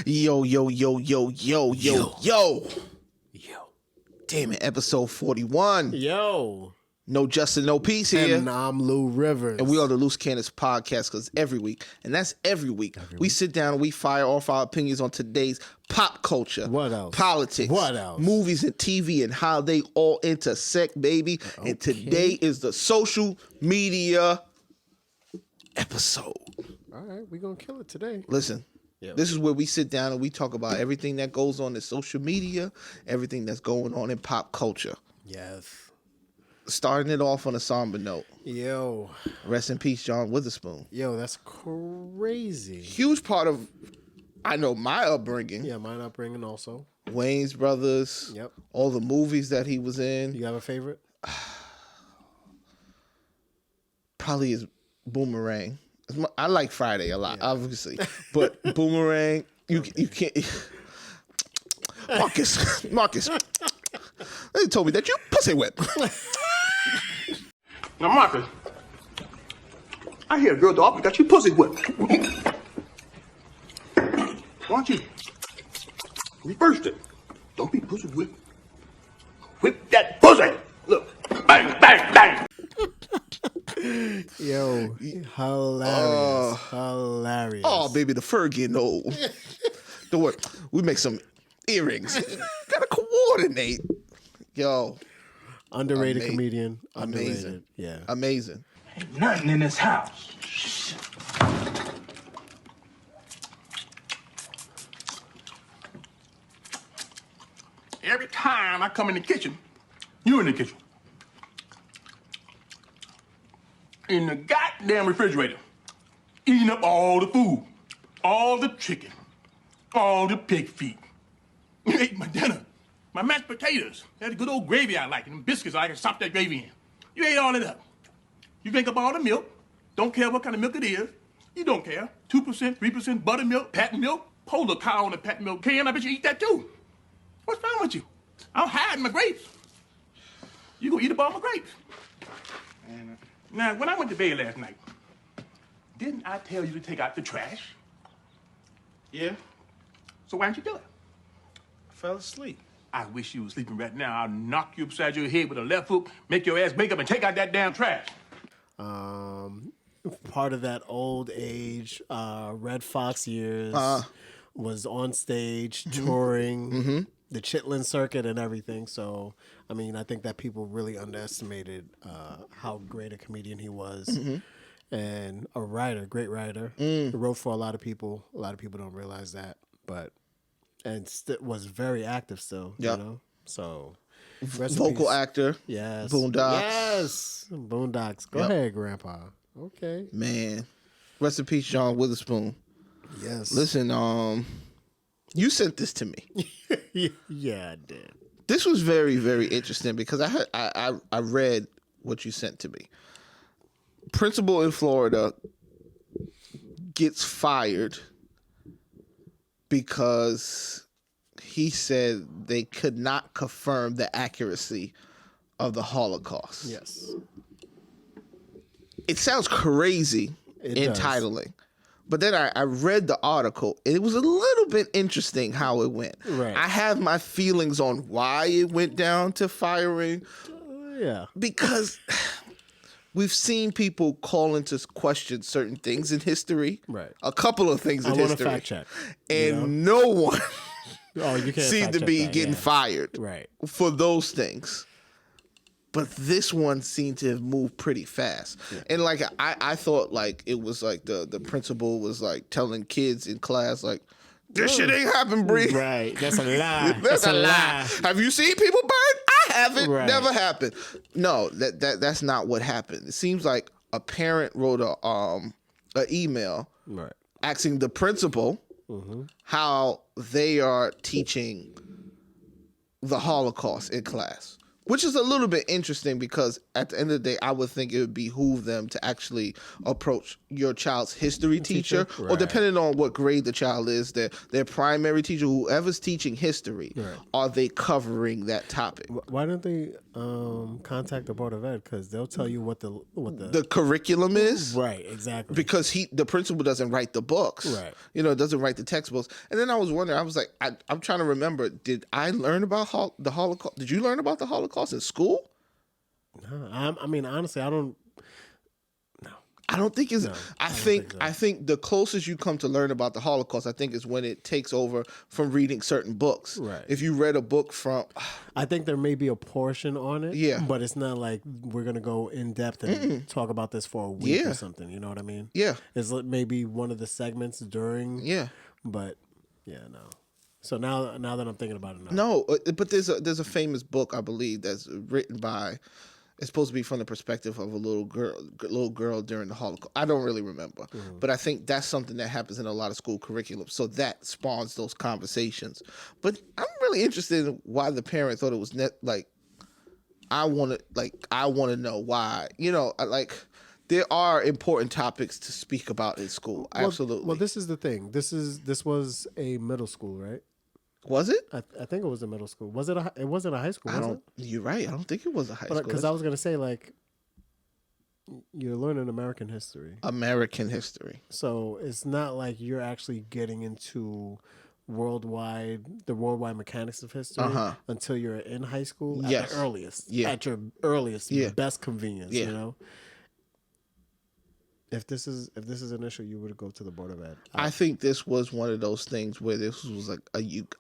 Yo. Yo. Damn it, episode 41. Yo. No Justin, no Peace here. And I'm Lou Rivers. And we are the Loose Cannons podcast because every week, and that's every week, we sit down and we fire off our opinions on today's pop culture. What else? Politics. What else? Movies and TV and how they all intersect, baby. Okay. And today is the social media episode. All right, we're going to kill it today. Listen. Yep. This is where we sit down and we talk about everything that goes on in social media, everything that's going on in pop culture. Yes. Starting it off on a somber note. Yo. Rest in peace, John Witherspoon. Yo, that's crazy. Huge part of, I know, my upbringing. Yeah, mine upbringing also. Wayne's Brothers. Yep. All the movies that he was in. You have a favorite? Probably is Boomerang. I like Friday a lot, obviously, but Boomerang, you can't. Marcus, they told me that you pussy whip. Now, Marcus, I hear a girl dog got you pussy whipped. Why don't you reverse it? Don't be pussy whipped. Whip that pussy. Look, bang, bang, bang. Yo, hilarious. Hilarious. Oh, baby, the fur getting old. Don't worry. We make some earrings. Gotta coordinate. Yo. Underrated comedian. Amazing. Underrated. Yeah. Amazing. Ain't nothing in this house. Every time I come in the kitchen, you in the kitchen. In the goddamn refrigerator, eating up all the food, all the chicken, all the pig feet. You ate my dinner, my mashed potatoes, that good old gravy I like, and them biscuits I can sop that gravy in. You ate all of that. You drink up all the milk, don't care what kind of milk it is. You don't care. 2%, 3% buttermilk, patent milk, polar cow on the patent milk can. I bet you eat that too. What's wrong with you? I'm hiding my grapes. You gonna eat up all my grapes. Now, when I went to bed last night, didn't I tell you to take out the trash? Yeah, So why didn't you do it? I fell asleep. I wish you were sleeping right now. I'll knock you upside your head with a left hook, make your ass wake up and take out that damn trash. Part of that old age Red Fox years was on stage touring the Chitlin circuit and everything. So, I mean, I think that people really underestimated how great a comedian he was. And a writer, great writer. He wrote for a lot of people. A lot of people don't realize that. But, and was very active still, you know? So, Vocal actor. Yes. Boondocks. Yes. Boondocks. Go ahead, Grandpa. Okay. Man. Rest in peace, John Witherspoon. Yes. Listen, you sent this to me. Yeah, I did. This was very, very interesting because I read what you sent to me. Principal in Florida gets fired because he said they could not confirm the accuracy of the Holocaust. Yes. It sounds crazy entitling. But then I read the article, and it was a little bit interesting how it went. Right. I have my feelings on why it went down to firing. Yeah. Because we've seen people call into question certain things in history. Right. A couple of things in history. I want to fact check. And no one you can't seemed to be getting fired for those things. But this one seemed to have moved pretty fast. Yeah. And like I thought like it was like the principal was like telling kids in class like, this shit ain't happened, Bree. Right. That's a lie. That's a lie. Have you seen people burn? I haven't. Right. Never happened. No, that's not what happened. It seems like a parent wrote a email asking the principal how they are teaching the Holocaust in class. Which is a little bit interesting because at the end of the day, I would think it would behoove them to actually approach your child's history teacher, or depending on what grade the child is, their primary teacher, whoever's teaching history, are they covering that topic? Why don't they contact the Board of Ed? Because they'll tell you what the curriculum is. Right, exactly. Because the principal doesn't write the books. Right. Doesn't write the textbooks. And then I was wondering, I was like, I'm trying to remember, did I learn about the Holocaust? Did you learn about the Holocaust in school? No, I mean, honestly, I don't. No, I don't think it's. No, I think the closest you come to learn about the Holocaust, I think, is when it takes over from reading certain books. Right. If you read a book from, I think there may be a portion on it. Yeah. But it's not like we're gonna go in depth and talk about this for a week or something. You know what I mean? Yeah. It's maybe one of the segments during. Yeah. But no. So now that I'm thinking about it, no, but there's a famous book, I believe, that's written by. It's supposed to be from the perspective of a little girl during the Holocaust. I don't really remember, but I think that's something that happens in a lot of school curriculums. So that spawns those conversations. But I'm really interested in why the parent thought it was I want to know why. There are important topics to speak about in school. Absolutely. Well, this is the thing. This was a middle school, right? Was it? I think it was a middle school. Was it? It wasn't a high school. Was it? You're right. I don't think it was a high school. Because I was gonna say you're learning American history. American history. So it's not like you're actually getting into the worldwide mechanics of history until you're in high school. At the earliest. Yeah. At your earliest, best convenience. Yeah. If this is an issue, you would go to the Board of Ed. I think this was one of those things where this was like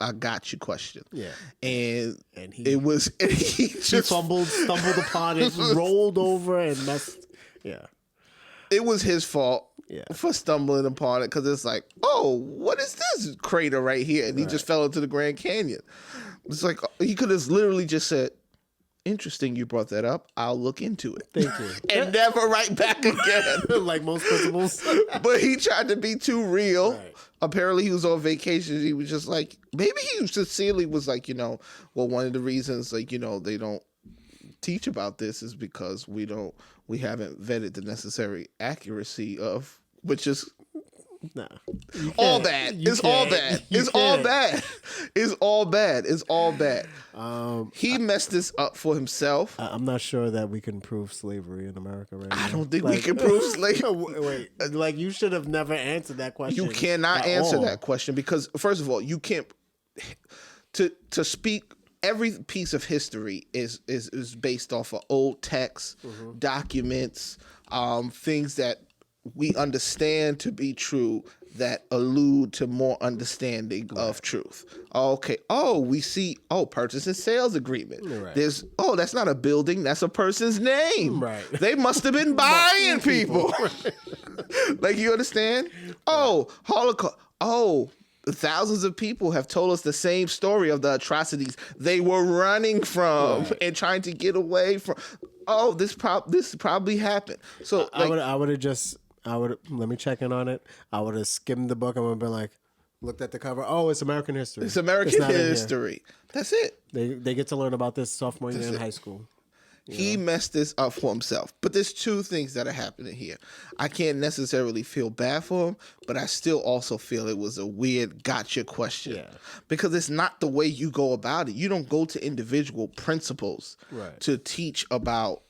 a got you question. Yeah, and he stumbled upon it, rolled over, and messed. Yeah, it was his fault. Yeah. For stumbling upon it, because it's like, oh, what is this crater right here? And he just fell into the Grand Canyon. It's like he could have literally just said, interesting you brought that up. I'll look into it. Thank you. And never write back again. Like most principals. But he tried to be too real. Right. Apparently he was on vacation. He was just like, maybe he sincerely was like, one of the reasons they don't teach about this is because we haven't vetted the necessary accuracy of, which is all bad. It's all bad. It's all bad. It's all bad. It's all bad. He messed this up for himself. I'm not sure that we can prove slavery in America right now. I don't think we can prove slavery. Wait, you should have never answered that question. You cannot answer that question because, first of all, you can't. To speak, every piece of history is based off of old texts, documents, things that we understand to be true that allude to more understanding of truth. Okay. Oh, we see. Oh, purchase and sales agreement. Right. There's. Oh, that's not a building. That's a person's name. Right. They must have been buying people. Like, you understand? Oh, Holocaust. Oh, thousands of people have told us the same story of the atrocities they were running from and trying to get away from. Oh, this probably happened. So I would let me check in on it. I would have skimmed the book and would have been like, looked at the cover. Oh, it's American history. It's American history. That's it. They get to learn about this sophomore year in high school. He messed this up for himself. But there's two things that are happening here. I can't necessarily feel bad for him, but I still also feel it was a weird gotcha question. Yeah. Because it's not the way you go about it. You don't go to individual principals to teach about,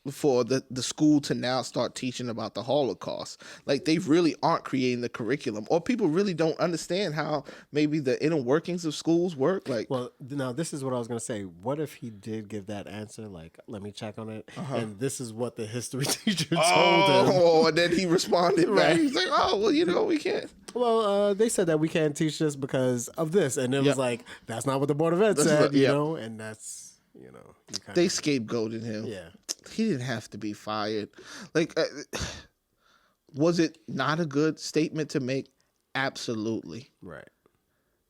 for the school to now start teaching about the Holocaust. Like, they really aren't creating the curriculum, or people really don't understand how maybe the inner workings of schools work. Like, well, now this is what I was going to say. What if he did give that answer? Like, let me check on it. And this is what the history teacher told him. Oh, and then he responded back. He's like, oh, well, we can't. Well, they said that we can't teach this because of this. And it was like, that's not what the Board of Ed said, and that's, they scapegoated him. Yeah. He didn't have to be fired. Like, was it not a good statement to make? Absolutely. Right.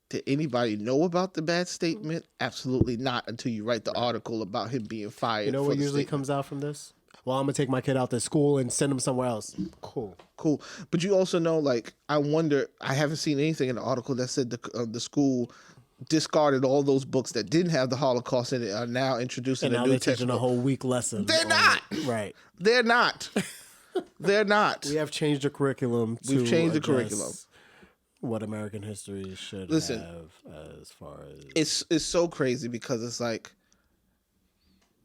Did anybody know about the bad statement? Absolutely not, until you write the article about him being fired. You know what usually comes out from this? Well, I'm going to take my kid out to school and send him somewhere else. Cool. But you also know, like, I wonder, I haven't seen anything in the article that said the school discarded all those books that didn't have the Holocaust in it are now introducing a new textbook. A whole week lesson. They're not. Right. They're not. They're not. We have changed the curriculum. We've changed the curriculum. What American history should Listen, have as far as... It's so crazy because it's like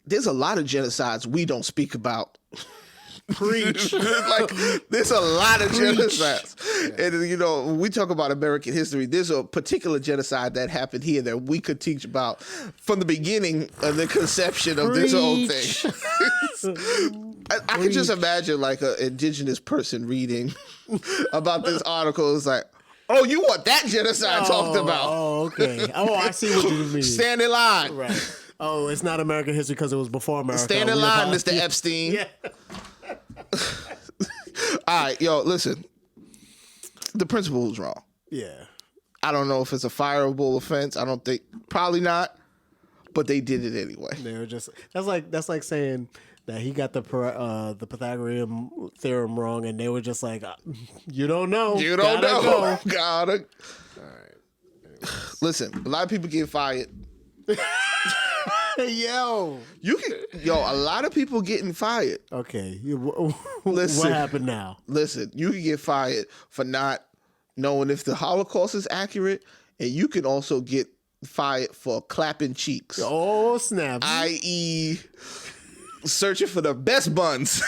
there's a lot of genocides we don't speak about. Preach. Like there's a lot of genocides. Yeah. And you know, when we talk about American history, there's a particular genocide that happened here that we could teach about from the beginning of the conception of this whole thing. I can just imagine like an indigenous person reading about this article. It's like, oh, you want that genocide talked about? Oh, okay. Oh, I see what you mean. Stand in line. Right. Oh, it's not American history because it was before America. Stand in line, Mr. Epstein. Yeah. All right, yo, listen. The principal was wrong. Yeah. I don't know if it's a fireable offense. I don't think, probably not, but they did it anyway. They were just that's like saying that he got the Pythagorean theorem wrong, and they were just like, you don't know. You don't know. Go. Gotta. All right. Listen, a lot of people get fired. Yo, a lot of people getting fired. Okay, Listen, what happened now? Listen, you can get fired for not knowing if the Holocaust is accurate, and you can also get fired for clapping cheeks. Oh, snaps. I.e., searching for the best buns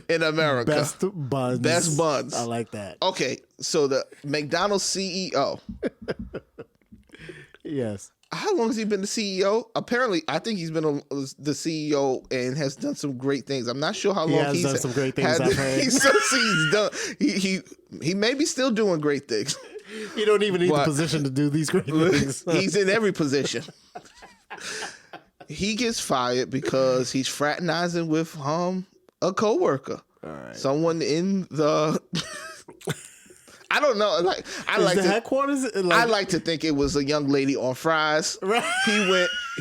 in America. Best buns. I like that. Okay, so the McDonald's CEO. Yes. How long has he been the CEO? Apparently, I think he's been the CEO and has done some great things. I'm not sure how long he's done some great things. I've heard. He's done. He may be still doing great things. You don't even need the position to do these great things. He's in every position. He gets fired because he's fraternizing with a coworker. All right. Someone in the. I don't know. Like I like the headquarters. I like to think it was a young lady on fries. Right.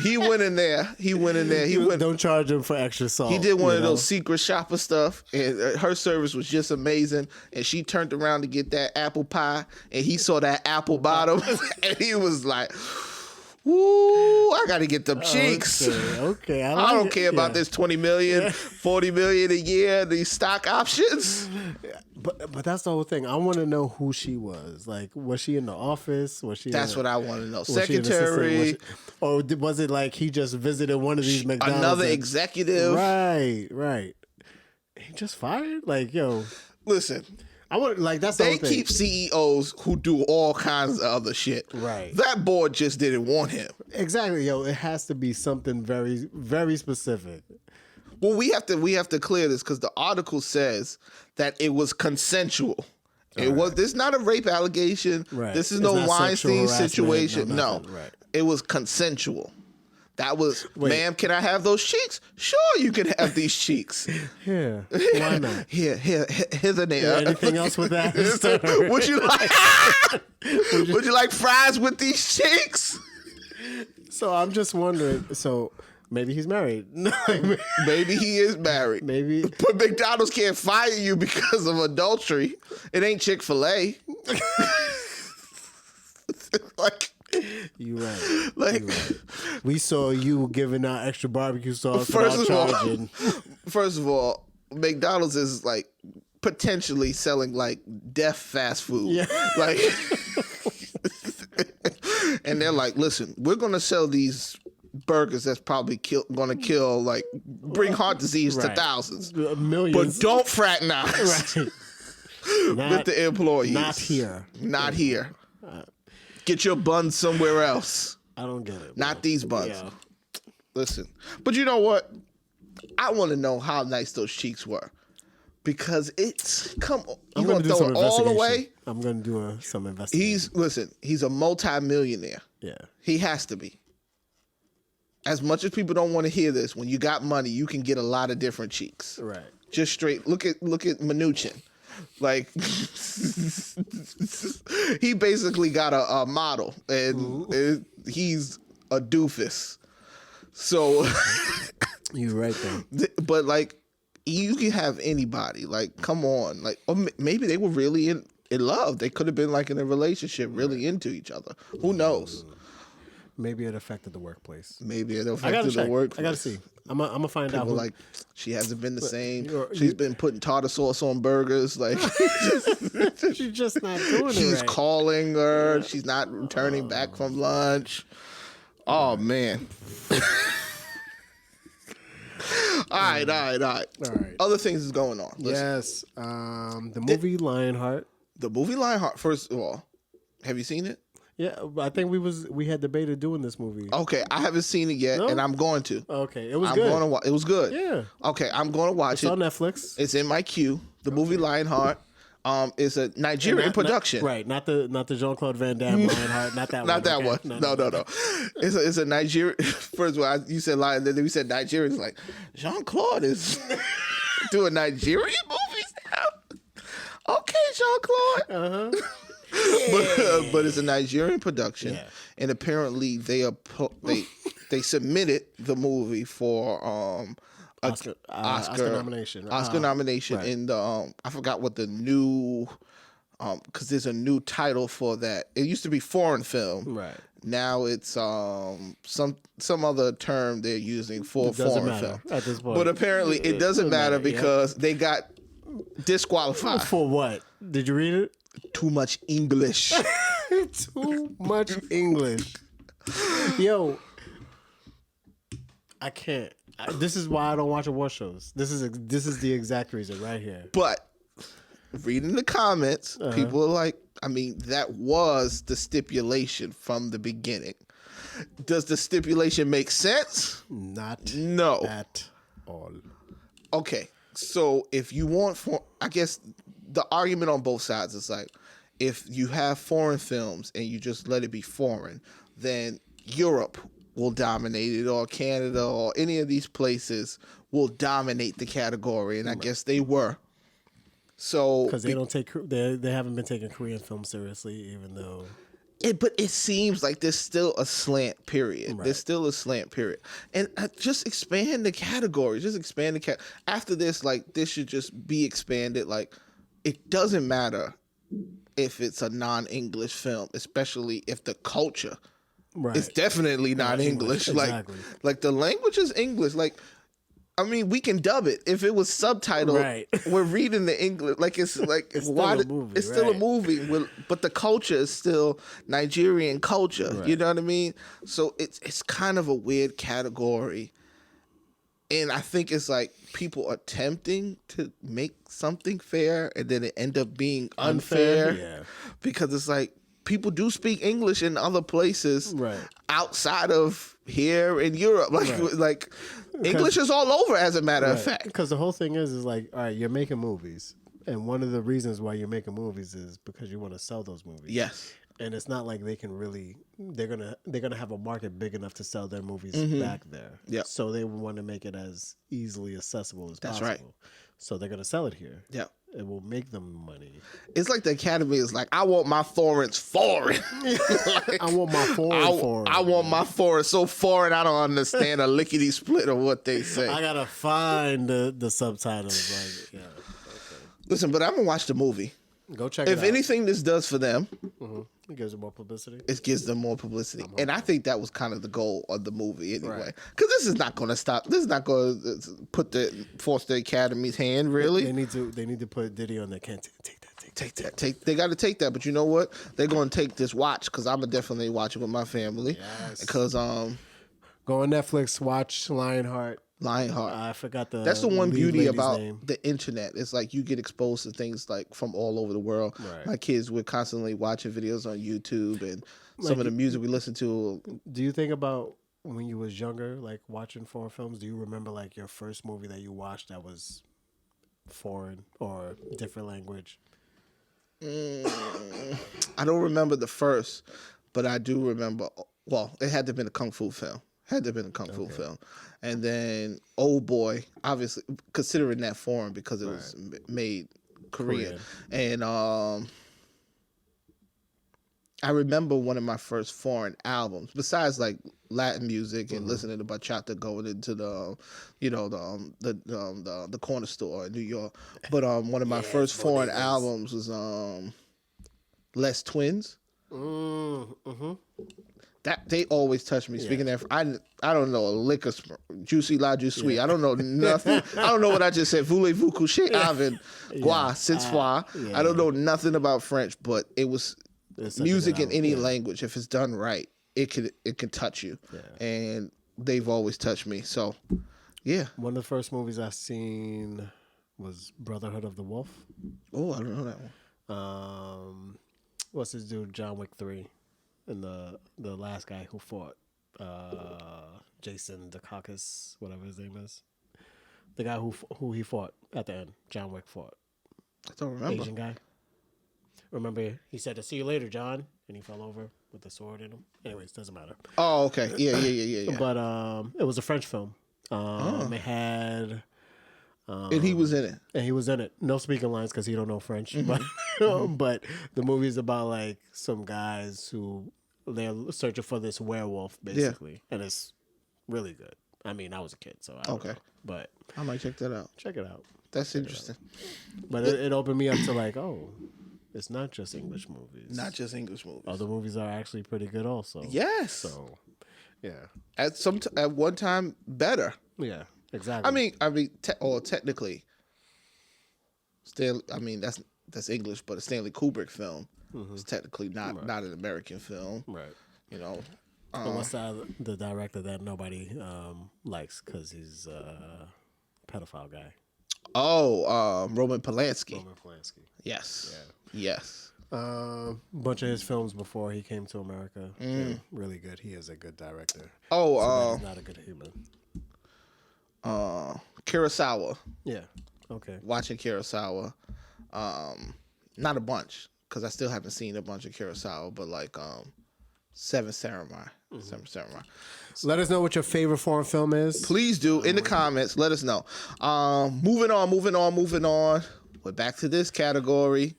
He went in there. Don't charge him for extra salt. He did one of those secret shopper stuff, and her service was just amazing. And she turned around to get that apple pie, and he saw that apple bottom, and he was like, "Ooh, I got to get them cheeks." Okay. I don't care about this 20 million, 40 million a year, these stock options. But that's the whole thing. I want to know who she was. Like, was she in the office? That's what I want to know. Secretary. Or was it like he just visited one of these McDonald's? Another executive. Right. He just fired? Like, yo. Listen. I want that's the whole thing. They keep CEOs who do all kinds of other shit. Right. That board just didn't want him. Exactly, yo. It has to be something very, very specific. Well, we have to clear this because the article says that it was consensual. This is not a rape allegation. Right. This is no Weinstein situation. No. Right. It was consensual. That was, ma'am, can I have those cheeks? Sure, you can have these cheeks. Here. Why not? Here and there. Anything else with that? Would you like fries with these cheeks? So I'm just wondering, maybe he's married. Maybe he is married. Maybe. But McDonald's can't fire you because of adultery. It ain't Chick-fil-A. You right. We saw you giving out extra barbecue sauce without charging. First of all, McDonald's is like potentially selling like deaf fast food. Yeah. Like, and they're like, listen, we're gonna sell these burgers that's probably gonna kill, like, bring heart disease to thousands, millions, but don't fraternize with the employees. Not here. Get your buns somewhere else. I don't get it. Not these buns. Yeah. Listen, but you know what? I want to know how nice those cheeks were, because it's you gonna throw it all away? I'm gonna do some investigation. He's a multi-millionaire. Yeah, he has to be. As much as people don't want to hear this, when you got money, you can get a lot of different cheeks. Right. Just straight. Look at Mnuchin. Like, he basically got a model, and he's a doofus. So you're right though. But like, you can have anybody. Like, come on. Like, or maybe they were really in love. They could have been like in a relationship, really into each other. Who knows? Maybe it affected the workplace. Maybe it affected the workplace. I gotta see. I'm gonna find out. People like, she hasn't been the same. She's been putting tartar sauce on burgers. Like, she's just not doing it. He's right. calling her. She's not returning back from lunch. Oh man. All right. Other things is going on. Listen. Yes. The movie Lionheart. The movie Lionheart. First of all, have you seen it? Yeah, I think we had debated doing this movie. Okay, I haven't seen it yet, and I'm going to. Okay, it was good. It was good. Yeah. Okay, I'm going to watch it. It's on Netflix. It's in my queue. The movie Lionheart. It's a Nigerian production. Not the Jean-Claude Van Damme Lionheart. Not that one. Not that okay? one. No. It's a Nigerian. First of all, you said Lion, then we said Nigerian. It's like Jean-Claude is doing Nigerian movies now. Okay, Jean-Claude. But it's a Nigerian production, and apparently they submitted the movie for Oscar nomination. Oscar nomination right. in the I forgot what the new because there's a new title for that. It used to be foreign film. Right. Now it's some other term they're using for foreign film at this point. But apparently it doesn't matter because they got disqualified. For what? Did you read it? Too much English. Too much English. Yo, I can't. This is why I don't watch award shows. This is the exact reason right here. But reading the comments, people are like, I mean, that was the stipulation from the beginning. Does the stipulation make sense? No. At all. Okay, so if you want I guess the argument on both sides is like, if you have foreign films and you just let it be foreign, then Europe will dominate it, or Canada, or any of these places will dominate the category, and I guess they were. So because they haven't been taking Korean films seriously, even though. But it seems like there's still a slant period. Right. There's still a slant period, and just expand the category. Just expand the after this. Like, this should just be expanded. Like, it doesn't matter if it's a non-English film, especially if the culture is definitely not English. Exactly. Like the language is English. Like, I mean, we can dub it. If it was subtitled, we're reading the English. Like, it's like it's still a movie. It's still a movie, but the culture is still Nigerian culture. Right. You know what I mean? So it's kind of a weird category, and I think it's like people attempting to make something fair, and then it end up being unfair. Because it's like, people do speak English in other places outside of here in Europe. Like English is all over, as a matter of fact. Because the whole thing is like, all right, you're making movies, and one of the reasons why you're making movies is because you want to sell those movies. Yes. And it's not like they can really. They're gonna have a market big enough to sell their movies back there. Yeah. So they want to make it as easily accessible as possible. That's right. So they're gonna sell it here. Yeah. It will make them money. It's like the Academy is like, I want my foreigns foreign. I want my foreign. I want my foreign so foreign I don't understand a lickety split of what they say. I gotta find the subtitles. Like, okay. Listen, but I'm gonna watch the movie. Go check it out. If anything this does for them, it gives them more publicity. It gives them more publicity. And I think that was kind of the goal of the movie anyway. Because this is not going to stop. This is not going to force the Academy's hand, really. They need to put Diddy on that. Can't take that. They got to take that. But you know what? They're going to take this watch, because I'm going to definitely watch it with my family. Yes. Because go on Netflix, watch Lionheart. I forgot that's the one beauty about name. The internet. It's like you get exposed to things like from all over the world. Right. My kids were constantly watching videos on YouTube, and some of the music we listen to. Do you think about when you was younger, like watching foreign films? Do you remember like your first movie that you watched that was foreign or different language? I don't remember the first, but I do remember. Well, it had to have been a kung fu film. Fu film. And then Old Boy, obviously, considering that foreign because it was made Korean. And I remember one of my first foreign albums, besides like Latin music and listening to bachata going into the corner store in New York. But one of my first foreign albums was Les Twins. Mm-hmm. That they always touch me. Speaking of, I don't know a lick of juicy la ju sweet. I don't know nothing. I don't know what I just said. Voulez-vous coucher avec moi ce soir? I don't know nothing about French, but it's music in any language. If it's done right, it can touch you, and they've always touched me. So, yeah. One of the first movies I seen was Brotherhood of the Wolf. Oh, I don't know that one. What's this dude? John Wick 3. And the last guy who fought Jason Dukakis, whatever his name is, the guy who he fought at the end, John Wick fought. I don't remember. Asian guy. Remember he said to see you later, John, and he fell over with the sword in him. Anyways, doesn't matter. Oh, okay, yeah. But it was a French film. It had. And he was in it. And he was in it. No speaking lines because he don't know French. But but the movie's about like some guys who they're searching for this werewolf basically, and it's really good. I mean, I was a kid, so I don't know, but I might check that out. Check it out. That's interesting. But it opened me up to like, oh, it's not just English movies. Not just English movies. Other movies are actually pretty good also. Yes. So, yeah. At one time, better. Yeah. Exactly. I mean, technically, that's English, but a Stanley Kubrick film is technically not an American film, right? You know. But what's the director that nobody likes because he's a pedophile guy? Oh, Roman Polanski. Roman Polanski. Yes. Yeah. Yes. Bunch of his films before he came to America, really good. He is a good director. Oh, he's not a good human. Kurosawa. Yeah. Okay. Watching Kurosawa. Not a bunch because I still haven't seen a bunch of Kurosawa, but like Seven Samurai. Seven Samurai. Let us know what your favorite foreign film is. Please do in the comments. Let us know. Moving on. We're back to this category.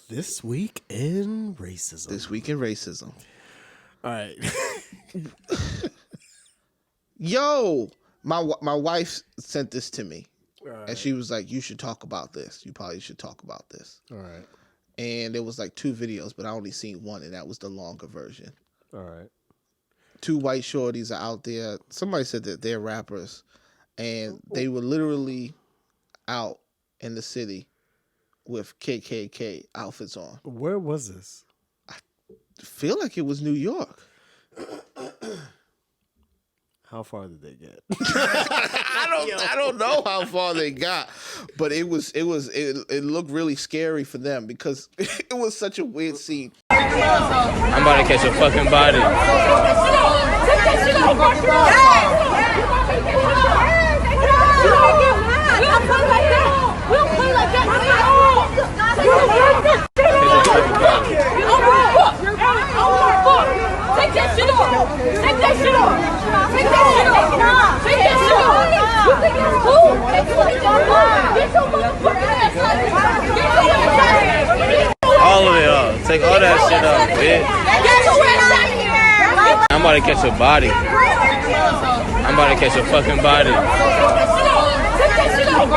This week in racism. All right. Yo. My wife sent this to me, and she was like, you should talk about this. You probably should talk about this. All right. And there was like 2 videos, but I only seen one, and that was the longer version. All right. 2 white shorties are out there. Somebody said that they're rappers, and they were literally out in the city with KKK outfits on. Where was this? I feel like it was New York. How far did they get? I don't know how far they got, but it looked really scary for them because it was such a weird scene. I'm about to catch a fucking body. Take that shit off! Take that shit off! Take that shit off! Take that shit off! You think it's cool? Get your motherfucking ass out of here! All of it off. Take all that shit off, bitch. Get your ass out of here! I'm about to catch a body. I'm about to catch a fucking body. Take that shit off!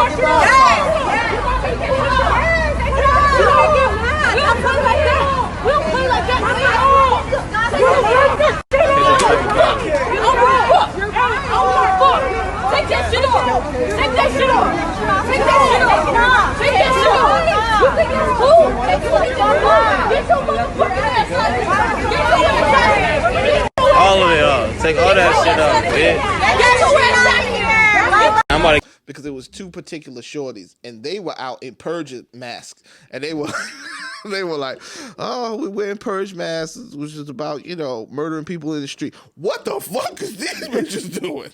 We don't play like that! We don't play like that! Take that shit off! Take that shit off! Take that shit off! Take that shit off! You think it's cool? Get your motherfucking ass out of here! Get your ass out of here! All of it off. Take all that shit off, bitch. Get your ass out of here! I'm about to... Because it was 2 particular shorties, and they were out in purge masks, and they were... They were like, oh, we're wearing purge masks, which is about, murdering people in the street. What the fuck is these bitches doing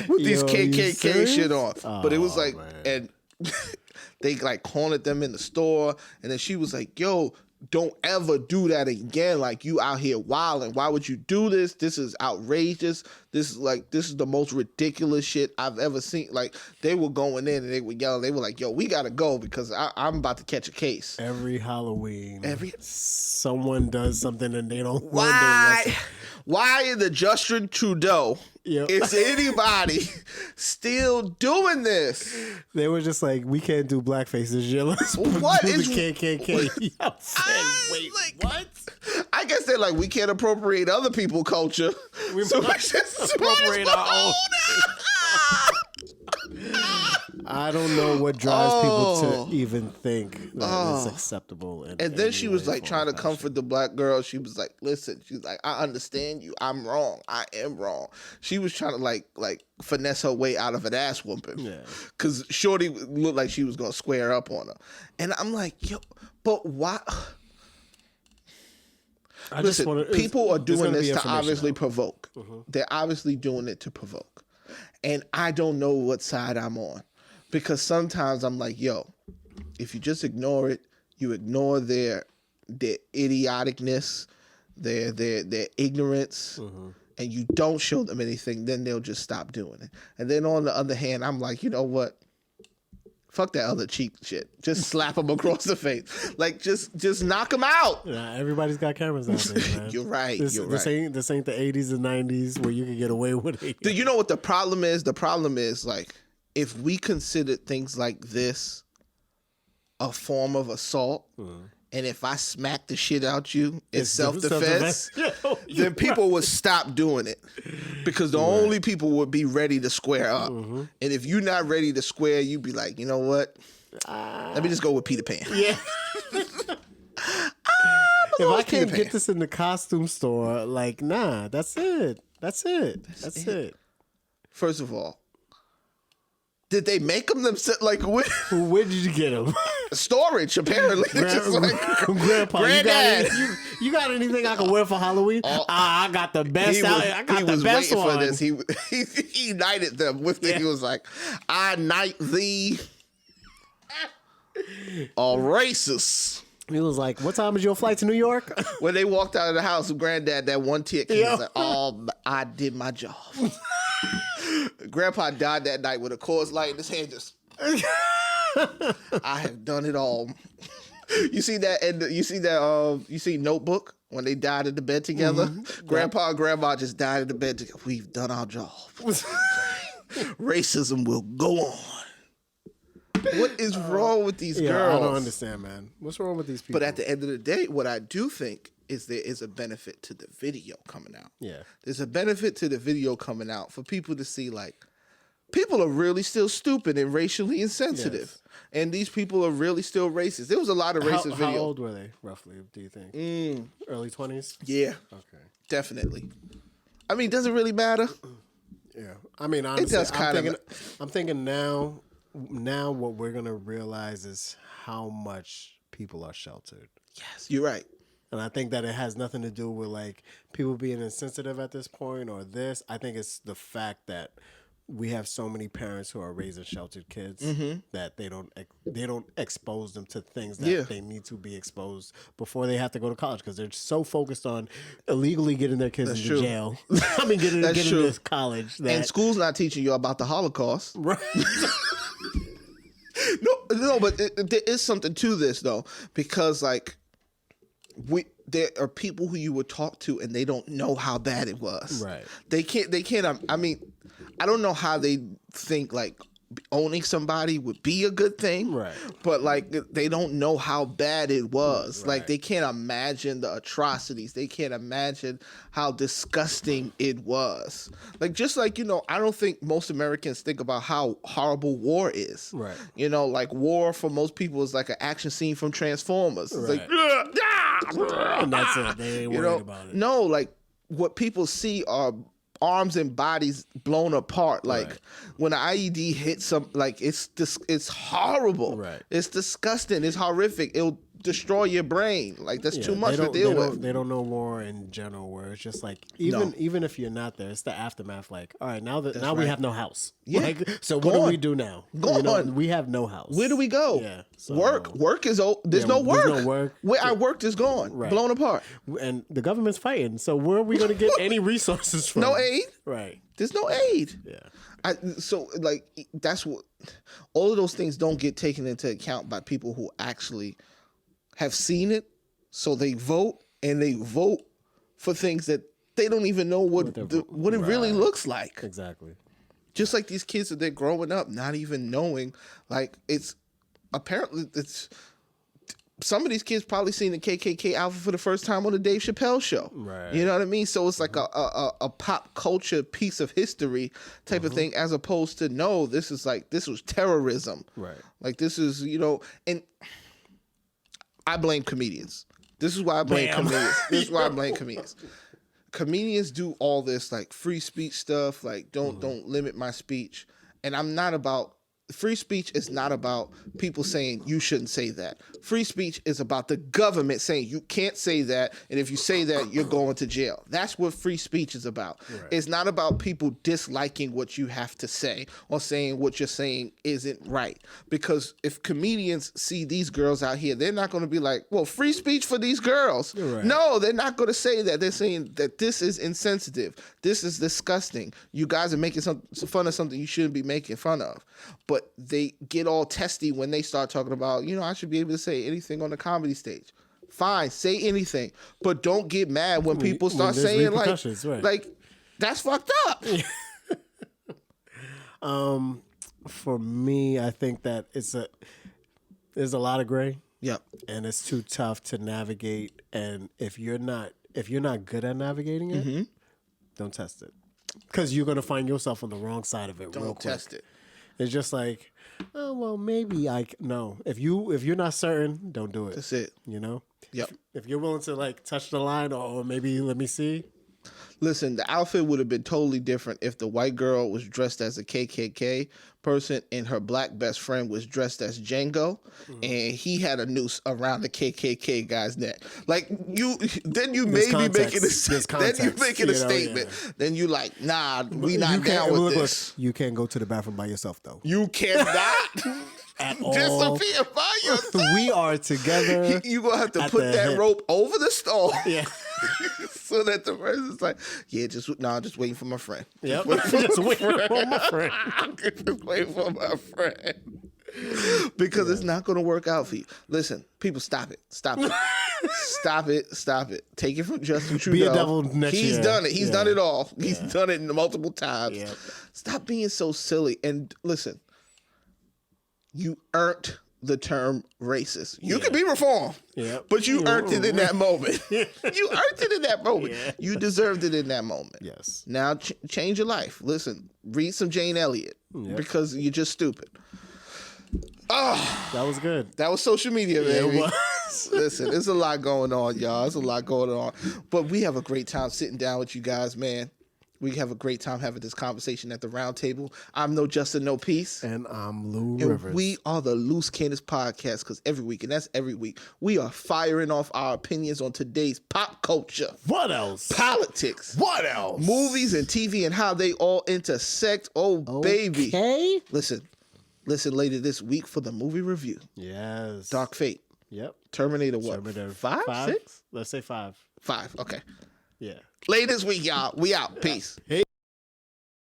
with these KKK shit on? But it was like, man. And they like cornered them in the store. And then she was like, yo, don't ever do that again. Like, you out here wilding. Why would you do this? This is outrageous. This is the most ridiculous shit I've ever seen. Like, they were going in and they were yelling. They were like, yo, we got to go because I'm about to catch a case. Every Halloween, someone does something and they don't learn their lesson. Why in the Justin Trudeau is anybody still doing this? They were just like, we can't do blackface this year. Let's What do is the KKK? I said, wait, what? I guess they're like, we can't appropriate other people's culture. We so must just appropriate our own. I don't know what drives people to even think that it's acceptable. And then she was like trying to comfort the black girl. She was like, listen, she's like, I understand you. I'm wrong. I am wrong. She was trying to like finesse her way out of an ass whooping. Yeah. Because Shorty looked like she was going to square up on her. And I'm like, yo, but why? Listen, people are doing this to obviously provoke. Mm-hmm. They're obviously doing it to provoke. And I don't know what side I'm on. Because sometimes I'm like, yo, if you just ignore it, you ignore their idioticness, their ignorance, and you don't show them anything, then they'll just stop doing it. And then on the other hand, I'm like, you know what? Fuck that other cheek shit. Just slap them across the face. Like, just knock them out. Yeah, everybody's got cameras nowadays, man. You're right. This ain't the 80s and 90s where you can get away with it. Do you know what the problem is? The problem is, like, if we considered things like this a form of assault, and if I smack the shit out you in self-defense, then people would stop doing it. Because the only people would be ready to square up. And if you're not ready to square, you'd be like, you know what? Let me just go with Peter Pan. Yeah. If I can't get this in the costume store, like, nah, that's it. That's it. First of all, did they make them themselves? Like, where did you get them? Storage, apparently. Grandpa, you got anything I can wear for Halloween? I got the best. I got the best one. For this. He united them with it. He was like, I knight thee, all racist. He was like, what time is your flight to New York? When they walked out of the house, Granddad, that one tear came, was like, oh, I did my job. Grandpa died that night with a Coors Light in his hand. Just, I have done it all. You see that? And you see Notebook when they died in the bed together. Grandpa and Grandma just died in the bed together. We've done our job. Racism will go on. What is wrong with these girls? I don't understand, man. What's wrong with these people? But at the end of the day, what I do think is there is a benefit to the video coming out. Yeah. There's a benefit to the video coming out for people to see, like, people are really still stupid and racially insensitive. Yes. And these people are really still racist. There was a lot of racist videos. How old were they, roughly, do you think? Early 20s? Yeah. Okay. Definitely. I mean, does it really matter? Yeah. I mean, honestly, I'm thinking now what we're going to realize is how much people are sheltered. Yes, you're right. And I think that it has nothing to do with like people being insensitive at this point or this. I think it's the fact that we have so many parents who are raising sheltered kids that they don't expose them to things that they need to be exposed before they have to go to college because they're so focused on illegally getting their kids into jail. I mean, getting to college. And school's not teaching you about the Holocaust. Right. No, but there is something to this though, because like there are people who you would talk to and they don't know how bad it was. Right. They can't. I mean, I don't know how they think like owning somebody would be a good thing. Right. But like they don't know how bad it was. Right. Like they can't imagine the atrocities. They can't imagine how disgusting it was. Like just like, you know, I don't think most Americans think about how horrible war is. Right. You know, like war for most people is like an action scene from Transformers. It's right. like and that's it. They ain't worried about it. No, like what people see are arms and bodies blown apart. Like when an IED hits some, like it's horrible. Right. It's disgusting. It's horrific. It'll destroy your brain. Like that's too much to deal with. They don't know war in general, where it's just like even if you're not there, it's the aftermath. Like, all right, now we have no house. Yeah. Like, so what do we do now? We have no house. Where do we go? Yeah. So, work is there's no work. There's no work. Where I worked is gone. Right. Blown apart. And the government's fighting. So where are we going to get any resources from? No aid. Right. There's no aid. Yeah. So like that's what all of those things don't get taken into account by people who actually have seen it. So they vote and they vote for things that they don't even know what it really looks like. Exactly. Just like these kids that they're growing up, not even knowing, like it's some of these kids probably seen the KKK outfit for the first time on the Dave Chappelle show. Right. You know what I mean? So it's like a pop culture piece of history type of thing, as opposed to, no, this was terrorism. Right. Like this is, and I blame comedians. This is why I blame comedians. This is why I blame comedians. Comedians do all this like free speech stuff, like don't limit my speech. And I'm not about free speech is not about people saying you shouldn't say that. Free speech is about the government saying you can't say that, and if you say that, you're going to jail. That's what free speech is about. Right. It's not about people disliking what you have to say or saying what you're saying isn't right. Because if comedians see these girls out here, they're not going to be like, well, free speech for these girls. Right. No, they're not going to say that. They're saying that this is insensitive. This is disgusting. You guys are making fun of something you shouldn't be making fun of. But they get all testy when they start talking about, I should be able to say anything on the comedy stage. Fine, say anything, but don't get mad when people start saying like that's fucked up. For me, I think that there's a lot of gray. Yep. And it's too tough to navigate. And if you're not good at navigating it, don't test it, because you're gonna find yourself on the wrong side of it. Don't test it. It's just like, oh well, maybe no. If you're not certain, don't do it. That's it. Yep. If you're willing to like touch the line, or maybe let me see. Listen, the outfit would have been totally different if the white girl was dressed as a KKK person and her black best friend was dressed as Django, and he had a noose around the KKK guy's neck. Like then you may be making a statement. Yeah. Then you like, nah, we not down with this. You can't go to the bathroom by yourself though. You cannot. At all. Disappear by yourself. We are together. You're going to have to put that rope over the stall. Yeah. So that the person's like, just waiting for my friend. Yep. Just waiting for my friend. Just waiting for my friend. Because it's not going to work out for you. Listen, people, stop it. Stop it. Stop it. Stop it. Take it from Justin Trudeau. Be a devil next year. He's done it. He's done it all. He's done it multiple times. Yep. Stop being so silly. And listen, you earned the term racist. You can be reformed, but you earned it in that moment. You earned it in that moment. Yeah. You deserved it in that moment. Yes. Now change your life. Listen, read some Jane Elliott because you're just stupid. Oh, that was good. That was social media, baby. Yeah, it was. Listen, there's a lot going on, y'all. There's a lot going on. But we have a great time sitting down with you guys, man. We have a great time having this conversation at the round table. I'm No Justin, No Peace. And I'm Lou Rivers. We are the Loose Cannons Podcast, because every week, and that's every week, we are firing off our opinions on today's pop culture. What else? Politics. What else? Movies and TV and how they all intersect. Oh, baby. Okay. Listen later this week for the movie review. Yes. Dark Fate. Yep. Terminator what? Terminator 5? 6? Let's say 5. 5, okay. Yeah. Later this week, y'all. We out. Peace. Hey.